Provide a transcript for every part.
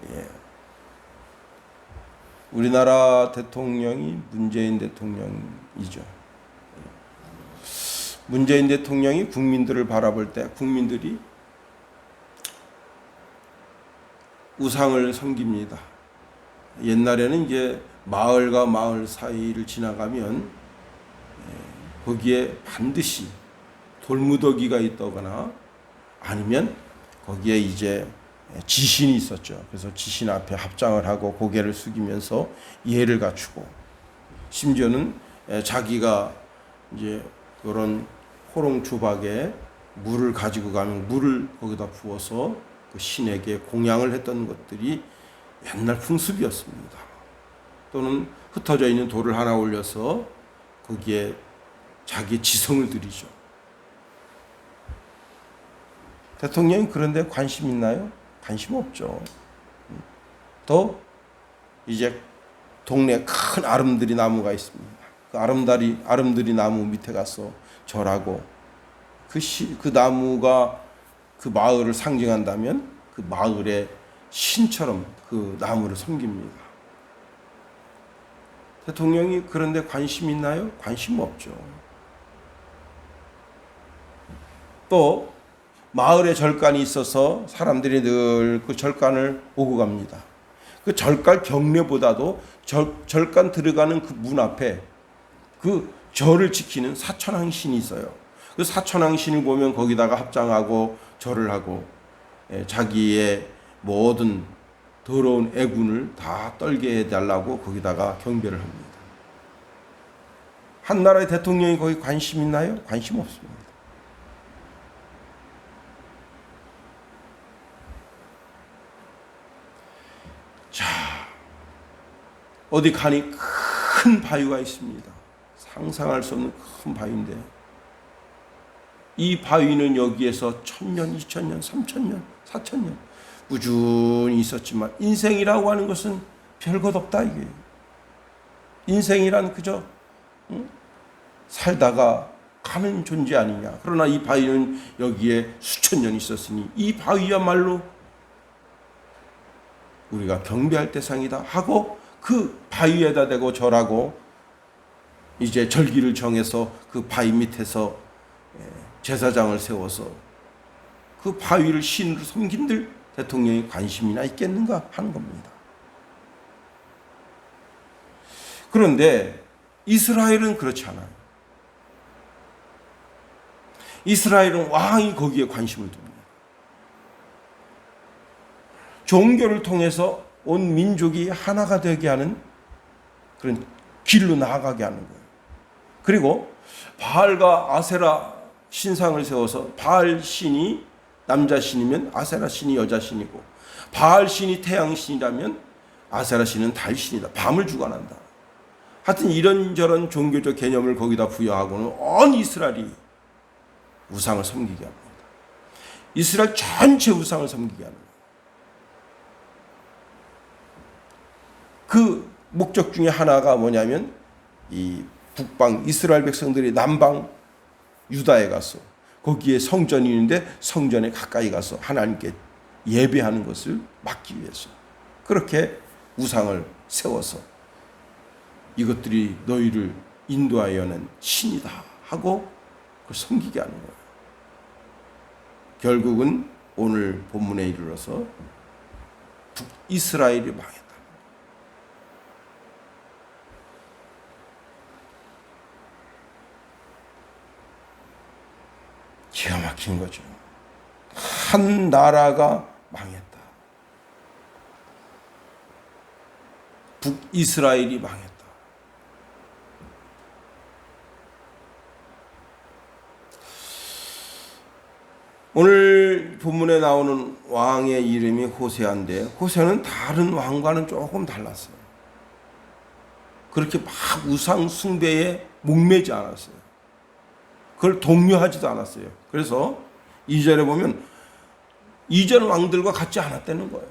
예. 우리나라 대통령이 문재인 대통령이죠. 문재인 대통령이 국민들을 바라볼 때 국민들이 우상을 섬깁니다. 옛날에는 이제 마을과 마을 사이를 지나가면 거기에 반드시 돌무더기가 있다거나 아니면 거기에 이제 지신이 있었죠. 그래서 지신 앞에 합장을 하고 고개를 숙이면서 예를 갖추고, 심지어는 자기가 이제 이런 호롱 주박에 물을 가지고 가면 물을 거기다 부어서 그 신에게 공양을 했던 것들이 옛날 풍습이었습니다. 또는 흩어져 있는 돌을 하나 올려서 거기에 자기 지성을 들이죠. 대통령이 그런 데 관심 있나요? 관심 없죠. 또 이제 동네에 큰 아름드리 나무가 있습니다. 그 아름드리 나무 밑에 가서 절하고, 그 나무가 그 마을을 상징한다면 그 마을의 신처럼 그 나무를 섬깁니다. 대통령이 그런 데 관심 있나요? 관심 없죠. 또 마을에 절간이 있어서 사람들이 늘 그 절간을 오고 갑니다. 그 절간 경내보다도 절간 들어가는 그 문 앞에 그 절을 지키는 사천왕신이 있어요. 그 사천왕신을 보면 거기다가 합장하고 절을 하고 자기의 모든 더러운 애군을 다 떨게 해달라고 거기다가 경배를 합니다. 한 나라의 대통령이 거기 관심 있나요? 관심 없습니다. 자, 어디 가니 큰 바위가 있습니다. 상상할 수 없는 큰 바위인데, 이 바위는 여기에서 1000년, 2000년, 3000년, 4000년 꾸준히 있었지만 인생이라고 하는 것은 별것 없다 이게. 인생이란 그저 살다가 가는 존재 아니냐. 그러나 이 바위는 여기에 수천 년 있었으니 이 바위야말로 우리가 경배할 대상이다 하고 그 바위에다 대고 절하고, 이제 절기를 정해서 그 바위 밑에서 제사장을 세워서 그 바위를 신으로 섬긴들 대통령이 관심이나 있겠는가 하는 겁니다. 그런데 이스라엘은 그렇지 않아요. 이스라엘은 왕이 거기에 관심을 둡니다. 종교를 통해서 온 민족이 하나가 되게 하는 그런 길로 나아가게 하는 거예요. 그리고 바알과 아세라 신상을 세워서 바알 신이 남자 신이면 아세라 신이 여자 신이고, 바알 신이 태양 신이라면 아세라 신은 달 신이다. 밤을 주관한다. 하여튼 이런저런 종교적 개념을 거기다 부여하고는 온 이스라엘이 우상을 섬기게 합니다. 이스라엘 전체 우상을 섬기게 합니다. 그 목적 중에 하나가 뭐냐면 이 북방 이스라엘 백성들이 남방 유다에 가서 거기에 성전이 있는데 성전에 가까이 가서 하나님께 예배하는 것을 막기 위해서 그렇게 우상을 세워서 이것들이 너희를 인도하여는 신이다 하고 그걸 섬기게 하는 거예요. 결국은 오늘 본문에 이르러서 북이스라엘이 망했다. 기가 막힌 거죠. 한 나라가 망했다. 북이스라엘이 망했다. 오늘 본문에 나오는 왕의 이름이 호세아인데, 호세아는 다른 왕과는 조금 달랐어요. 그렇게 막 우상 숭배에 목매지 않았어요. 그걸 독려하지도 않았어요. 그래서 2절에 보면 이전 왕들과 같지 않았다는 거예요.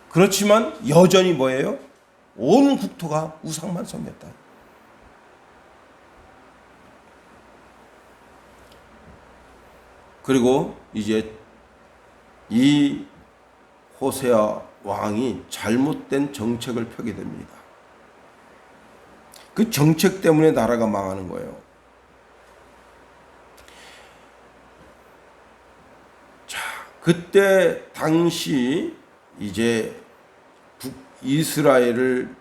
그렇지만 여전히 뭐예요? 온 국토가 우상만 섬겼다. 그리고 이제 이 호세아 왕이 잘못된 정책을 펴게 됩니다. 그 정책 때문에 나라가 망하는 거예요. 자, 그때 당시 이제 북이스라엘을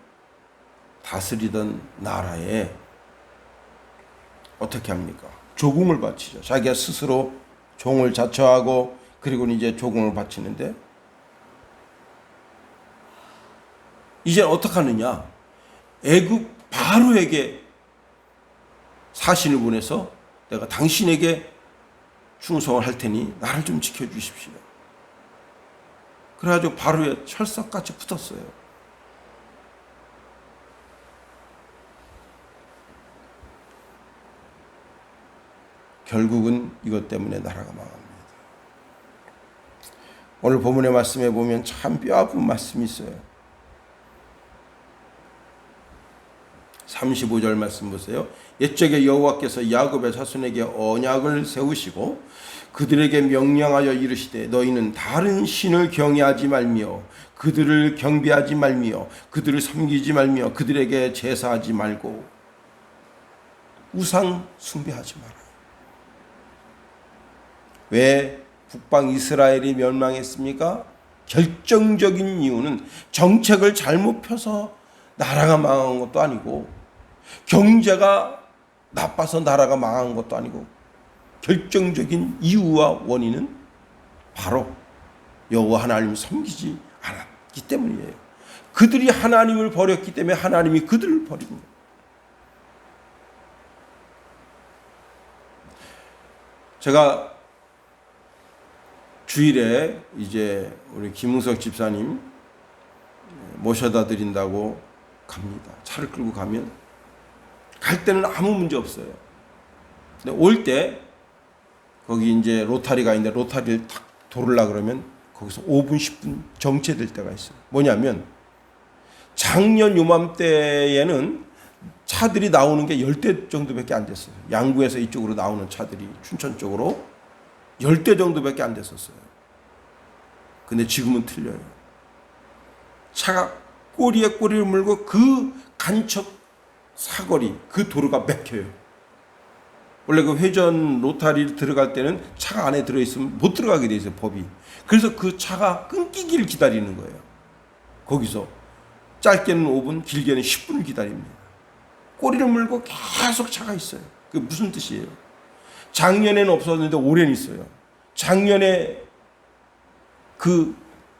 다스리던 나라에 어떻게 합니까? 조공을 바치죠. 자기가 스스로 종을 자처하고 그리고 이제 조공을 바치는데 이제 어떻게 하느냐? 애굽 바로에게 사신을 보내서 내가 당신에게 충성을 할 테니 나를 좀 지켜주십시오. 그래가지고 바로에 철석같이 붙었어요. 결국은 이것 때문에 나라가 망합니다. 오늘 본문의 말씀에 보면 참 뼈아픈 말씀이 있어요. 35절 말씀 보세요. 옛적에 여호와께서 야곱의 자손에게 언약을 세우시고 그들에게 명령하여 이르시되 너희는 다른 신을 경외하지 말며 그들을 경배하지 말며 그들을 섬기지 말며 그들에게 제사하지 말고 우상 숭배하지 마라. 왜 북방 이스라엘이 멸망했습니까? 결정적인 이유는 정책을 잘못 펴서 나라가 망한 것도 아니고 경제가 나빠서 나라가 망한 것도 아니고 결정적인 이유와 원인은 바로 여호와 하나님을 섬기지 않았기 때문이에요. 그들이 하나님을 버렸기 때문에 하나님이 그들을 버린 거예요. 제가 주일에 이제 우리 김웅석 집사님 모셔다 드린다고 갑니다. 차를 끌고 가면 갈 때는 아무 문제 없어요. 근데 올 때 거기 이제 로타리가 있는데 로타리를 탁 돌으려 그러면 거기서 5분 10분 정체될 때가 있어요. 뭐냐면 작년 요맘때에는 차들이 나오는 게 10대 정도밖에 안 됐어요. 양구에서 이쪽으로 나오는 차들이 춘천 쪽으로 10대 정도밖에 안 됐었어요. 근데 지금은 틀려요. 차가 꼬리에 꼬리를 물고 그 간척 사거리, 그 도로가 막혀요. 원래 그 회전 로타리 들어갈 때는 차가 안에 들어있으면 못 들어가게 돼 있어요, 법이. 그래서 그 차가 끊기기를 기다리는 거예요. 거기서 짧게는 5분, 길게는 10분을 기다립니다. 꼬리를 물고 계속 차가 있어요. 그게 무슨 뜻이에요? 작년에는 없었는데 올해는 있어요. 작년에 그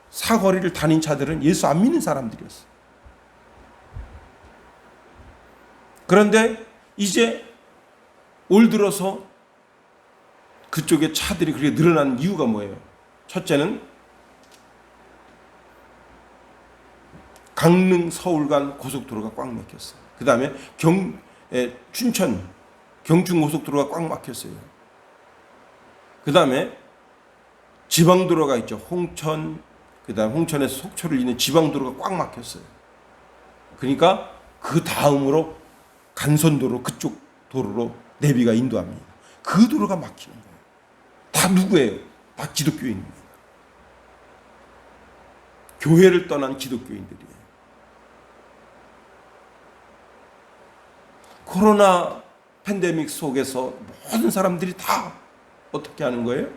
사거리를 다닌 차들은 예수 안 믿는 사람들이었어요. 그런데 이제 올 들어서 그쪽에 차들이 그렇게 늘어나는 이유가 뭐예요? 첫째는 강릉 서울 간 고속도로가 꽉 막혔어요. 그 다음에 춘천 경춘 고속도로가 꽉 막혔어요. 그 다음에 지방도로가 있죠. 홍천, 그 다음 홍천에서 속초를 잇는 지방도로가 꽉 막혔어요. 그러니까 그 다음으로 간선도로 그쪽 도로로 내비가 인도합니다. 그 도로가 막히는 거예요. 다 누구예요? 다 기독교인입니다. 교회를 떠난 기독교인들이에요. 코로나 팬데믹 속에서 모든 사람들이 다 어떻게 하는 거예요?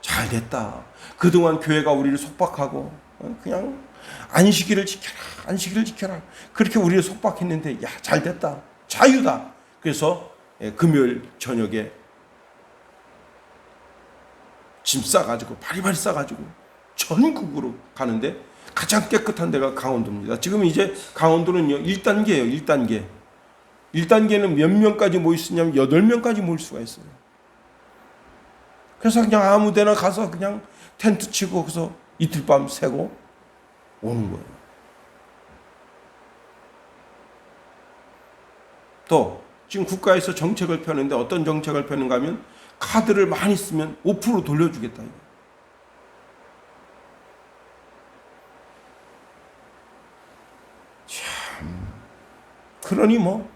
잘 됐다. 그동안 교회가 우리를 속박하고 그냥 안식일을 지켜라. 안식일을 지켜라. 그렇게 우리를 속박했는데 야, 잘 됐다. 자유다. 그래서 금요일 저녁에 짐 싸가지고 바리바리 싸가지고 전국으로 가는데 가장 깨끗한 데가 강원도입니다. 지금 이제 강원도는요 1단계예요. 1단계. 1단계는 몇 명까지 모일 수 있냐면 8명까지 모일 수가 있어요. 그래서 그냥 아무 데나 가서 그냥 텐트 치고 거기서 이틀 밤 새고 오는 거예요. 또 지금 국가에서 정책을 펴는데 어떤 정책을 펴는가 하면 카드를 많이 쓰면 5% 돌려주겠다. 참 그러니 뭐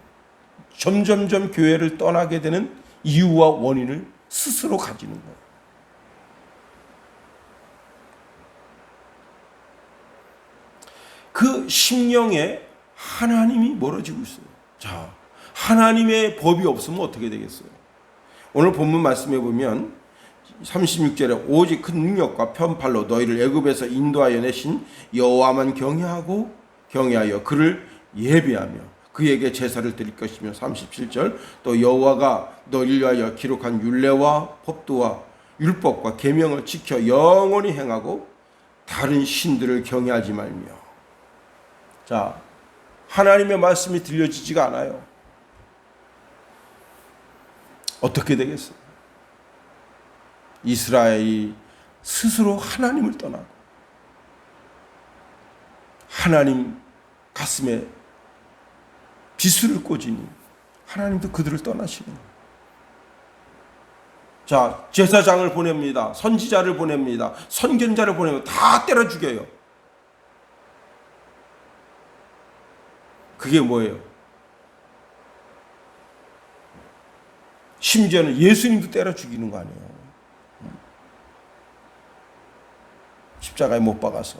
점점점 교회를 떠나게 되는 이유와 원인을 스스로 가지는 거예요. 그 심령에 하나님이 멀어지고 있어요. 자, 하나님의 법이 없으면 어떻게 되겠어요? 오늘 본문 말씀해 보면 36절에 오직 큰 능력과 편팔로 너희를 애굽에서 인도하여 내신 여호와만 경외하여 그를 예배하며 그에게 제사를 드릴 것이며 37절 또 여호와가 너희를 위하여 기록한 율례와 법도와 율법과 계명을 지켜 영원히 행하고 다른 신들을 경외하지 말며. 자, 하나님의 말씀이 들려지지가 않아요. 어떻게 되겠어요? 이스라엘이 스스로 하나님을 떠나고 하나님 가슴에 비수를 꽂으니 하나님도 그들을 떠나시는 거예요. 자, 제사장을 보냅니다. 선지자를 보냅니다. 선견자를 보내면 다 때려 죽여요. 그게 뭐예요? 심지어는 예수님도 때려 죽이는 거 아니에요. 십자가에 못 박아서.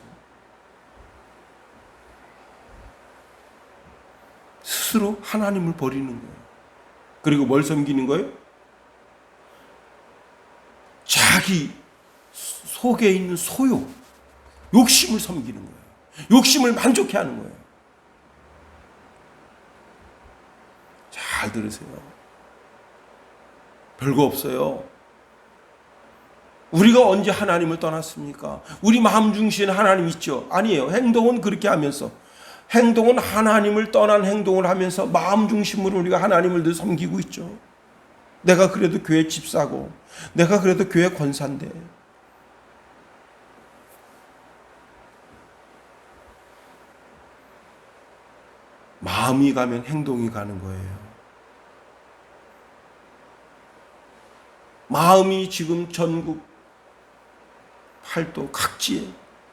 스스로 하나님을 버리는 거예요. 그리고 뭘 섬기는 거예요? 자기 속에 있는 소욕, 욕심을 섬기는 거예요. 욕심을 만족해 하는 거예요. 잘 들으세요. 별거 없어요. 우리가 언제 하나님을 떠났습니까? 우리 마음 중심에 하나님 있죠? 아니에요. 행동은 그렇게 하면서, 행동은 하나님을 떠난 행동을 하면서 마음 중심으로 우리가 하나님을 늘 섬기고 있죠. 내가 그래도 교회 집사고, 내가 그래도 교회 권사인데. 마음이 가면 행동이 가는 거예요. 마음이 지금 전국 팔도 각지에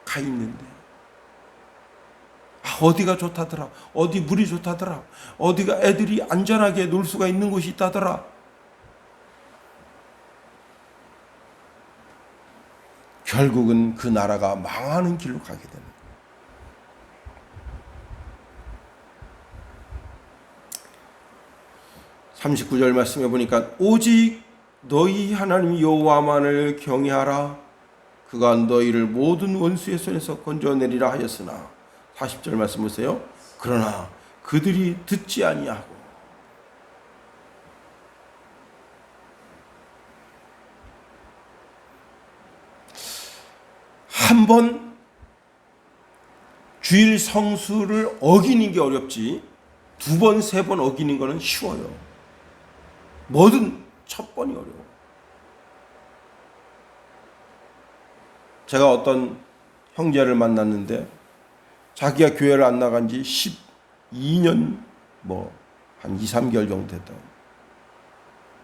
가 있는데, 어디가 좋다더라, 어디 물이 좋다더라, 어디가 애들이 안전하게 놀 수가 있는 곳이 있다더라. 결국은 그 나라가 망하는 길로 가게 되는 거예요. (39절) 말씀해 보니까 오직 너희 하나님 여호와만을 경외하라. 그가 너희를 모든 원수의 손에서 건져내리라 하였으나 40절 말씀 보세요. 그러나 그들이 듣지 아니하고 한 번 주일 성수를 어기는 게 어렵지 두 번, 세 번 어기는 거는 쉬워요. 뭐든 첫 번이 어려워. 제가 어떤 형제를 만났는데 자기가 교회를 안 나간 지 12년 한 2, 3개월 정도 됐다고.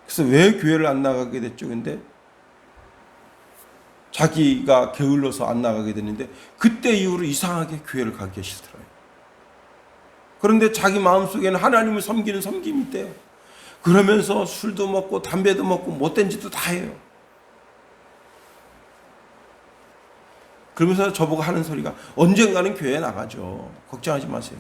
그래서 왜 교회를 안 나가게 됐죠? 근데 자기가 게을러서 안 나가게 됐는데 그때 이후로 이상하게 교회를 가기 싫더라고요. 그런데 자기 마음속에는 하나님을 섬기는 섬김이 있대요. 그러면서 술도 먹고 담배도 먹고 못된 짓도 다 해요. 그러면서 저보고 하는 소리가 언젠가는 교회에 나가죠. 걱정하지 마세요.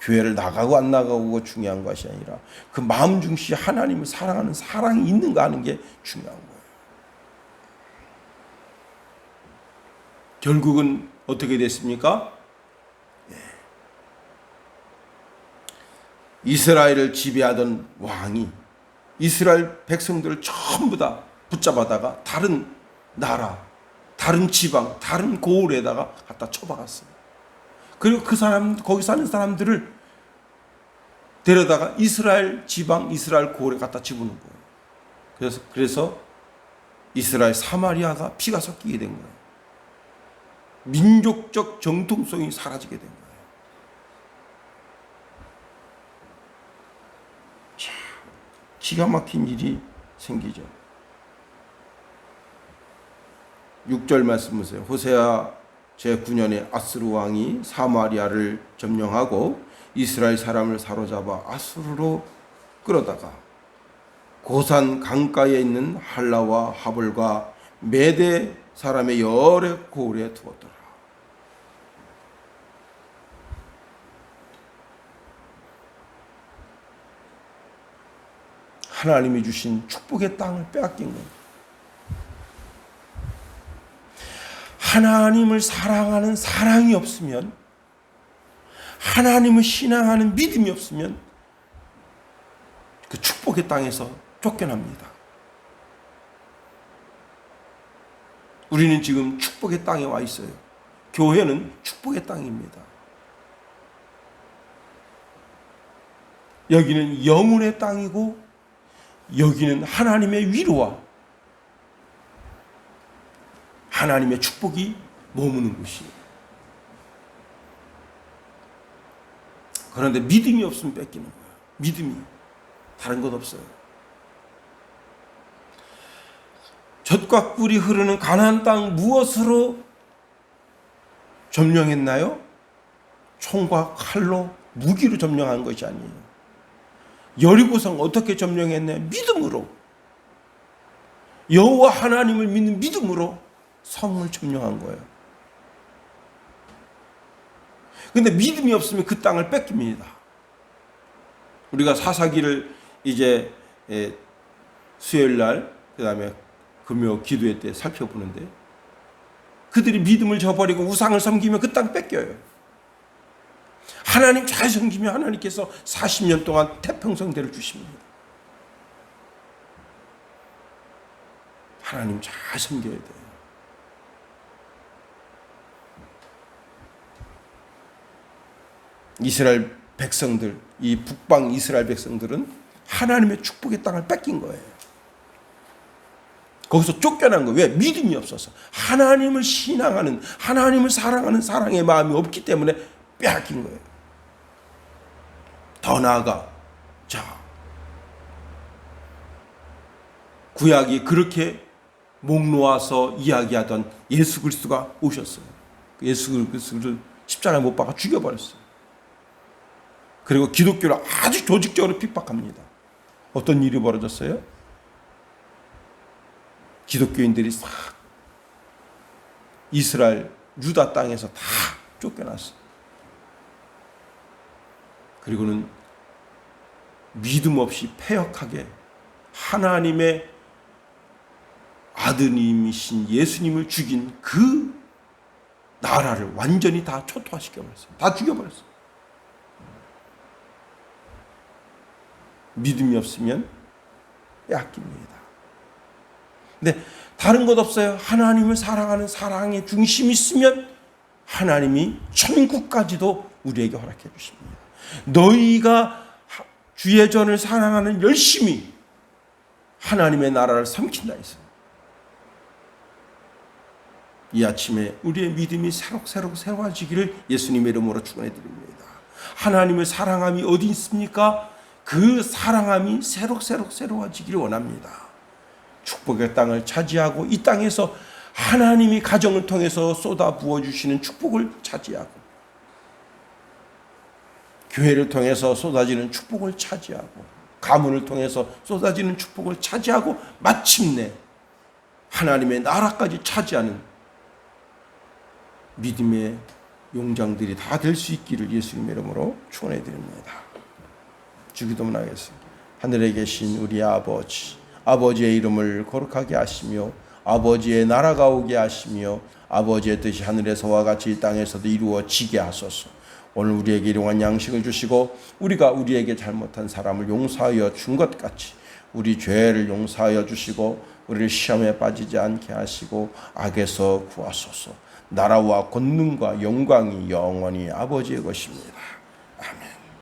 교회를 나가고 안 나가고가 중요한 것이 아니라 그 마음 중심에 하나님을 사랑하는 사랑이 있는가 하는 게 중요한 거예요. 결국은 어떻게 됐습니까? 이스라엘을 지배하던 왕이 이스라엘 백성들을 전부 다 붙잡아다가 다른 나라, 다른 지방, 다른 고을에다가 갖다 쳐박았어요. 그리고 그 사람, 거기 사는 사람들을 데려다가 이스라엘 지방, 이스라엘 고을에 갖다 집어넣은 거예요. 그래서 이스라엘 사마리아가 피가 섞이게 된 거예요. 민족적 정통성이 사라지게 된 거예요. 기가 막힌 일이 생기죠. 6절 말씀 보세요. 호세아 제9년에 아스루 왕이 사마리아를 점령하고 이스라엘 사람을 사로잡아 아수르로 끌어다가 고산 강가에 있는 할라와 하볼과 메대 사람의 열의 고울에 두었더라. 하나님이 주신 축복의 땅을 빼앗긴 거예요. 하나님을 사랑하는 사랑이 없으면, 하나님을 신앙하는 믿음이 없으면 그 축복의 땅에서 쫓겨납니다. 우리는 지금 축복의 땅에 와 있어요. 교회는 축복의 땅입니다. 여기는 영혼의 땅이고, 여기는 하나님의 위로와 하나님의 축복이 머무는 곳이에요. 그런데 믿음이 없으면 뺏기는 거예요. 믿음이. 다른 것 없어요. 젖과 꿀이 흐르는 가나안 땅 무엇으로 점령했나요? 총과 칼로, 무기로 점령한 것이 아니에요. 여리고성 어떻게 점령했나요? 믿음으로. 여호와 하나님을 믿는 믿음으로 성을 점령한 거예요. 근데 믿음이 없으면 그 땅을 뺏깁니다. 우리가 사사기를 이제 수요일 날, 그 다음에 금요 기도회 때 살펴보는데, 그들이 믿음을 저버리고 우상을 섬기면 그 땅 뺏겨요. 하나님 잘 섬기면 하나님께서 40년 동안 태평성대를 주십니다. 하나님 잘 섬겨야 돼요. 이스라엘 백성들, 이 북방 이스라엘 백성들은 하나님의 축복의 땅을 뺏긴 거예요. 거기서 쫓겨난 거예요. 왜? 믿음이 없어서. 하나님을 신앙하는, 하나님을 사랑하는 사랑의 마음이 없기 때문에 빼앗긴 거예요. 더 나아가, 자, 구약이 그렇게 목 놓아서 이야기하던 예수 그리스도가 오셨어요. 예수 그리스도를 십자가에 못 박아 죽여버렸어요. 그리고 기독교를 아주 조직적으로 핍박합니다. 어떤 일이 벌어졌어요? 기독교인들이 싹 이스라엘 유다 땅에서 다 쫓겨났어요. 그리고는 믿음 없이 패역하게 하나님의 아드님이신 예수님을 죽인 그 나라를 완전히 다 초토화시켜버렸어요. 다 죽여버렸어요. 믿음이 없으면 빼앗깁니다. 근데 다른 것 없어요. 하나님을 사랑하는 사랑의 중심이 있으면 하나님이 천국까지도 우리에게 허락해 주십니다. 너희가 주의 전을 사랑하는 열심히 하나님의 나라를 삼킨다 했어요. 이 아침에 우리의 믿음이 새록새록 새로워지기를 예수님의 이름으로 축원해 드립니다. 하나님의 사랑함이 어디 있습니까? 그 사랑함이 새록새록 새로워지기를 원합니다. 축복의 땅을 차지하고 이 땅에서 하나님이 가정을 통해서 쏟아 부어주시는 축복을 차지하고, 교회를 통해서 쏟아지는 축복을 차지하고, 가문을 통해서 쏟아지는 축복을 차지하고, 마침내 하나님의 나라까지 차지하는 믿음의 용장들이 다 될 수 있기를 예수님의 이름으로 축원해 드립니다. 주기도문 하겠습니다. 하늘에 계신 우리 아버지, 아버지의 이름을 거룩하게 하시며 아버지의 나라가 오게 하시며 아버지의 뜻이 하늘에서와 같이 이 땅에서도 이루어지게 하소서. 오늘 우리에게 일용할 양식을 주시고 우리가 우리에게 잘못한 사람을 용서하여 준 것 같이 우리 죄를 용서하여 주시고 우리를 시험에 빠지지 않게 하시고 악에서 구하소서. 나라와 권능과 영광이 영원히 아버지의 것입니다.